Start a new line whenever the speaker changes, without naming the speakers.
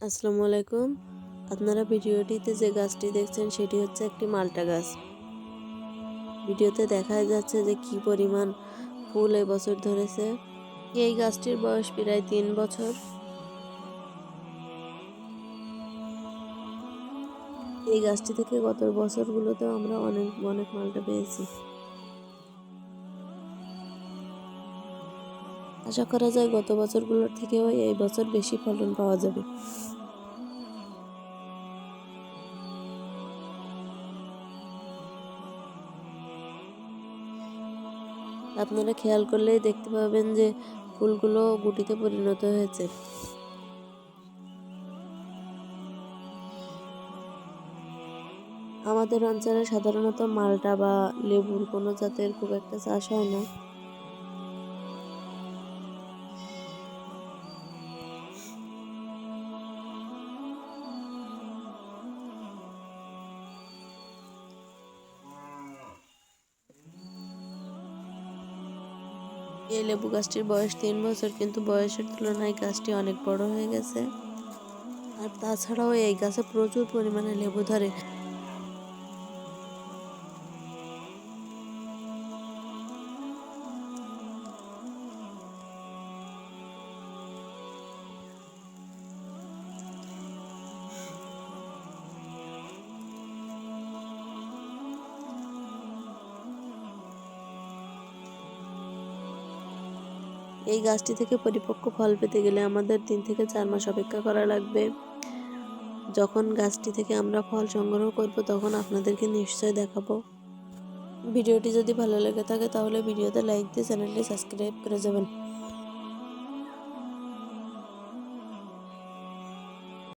আসসালামু আলাইকুম। আপনারা ভিডিওটিতে যে গাছটি দেখছেন সেটি হচ্ছে একটি মাল্টা গাছ। ভিডিওতে দেখা যাচ্ছে যে কি পরিমাণ ফুল এবছর ধরেছে। এই গাছটির বয়স প্রায় 3 বছর। এই গাছটি থেকে গত বছরগুলোতেও আমরা অনেক অনেক মাল্টা পেয়েছি। আশা করা যায় গত বছরগুলোর থেকেও এই বছর বেশি ফলন পাওয়া যাবে। আপনারা খেয়াল করলেই দেখতে পাবেন যে ফুলগুলো গুটিতে পরিণত হয়েছে। আমাদের অঞ্চলে সাধারণত মাল্টা বা লেবুর কোনো জাতের খুব একটা চাষ হয় না। এই লেবু গাছটির বয়স 3 বছর, কিন্তু বয়সের তুলনায় গাছটি অনেক বড় হয়ে গেছে। আর তাছাড়াও এই গাছে প্রচুর পরিমাণে লেবু ধরে। এই গাছটি থেকে পরিপক্ক ফল পেতে গেলে আমাদের 3 থেকে 4 মাস অপেক্ষা করা লাগবে। যখন গাছটি থেকে আমরা ফল সংগ্রহ করব তখন আপনাদেরকে নিশ্চয় দেখাবো। ভিডিওটি যদি ভালো লেগে থাকে তাহলে ভিডিওতে লাইক দিয়ে চ্যানেলটি সাবস্ক্রাইব করে যাবেন।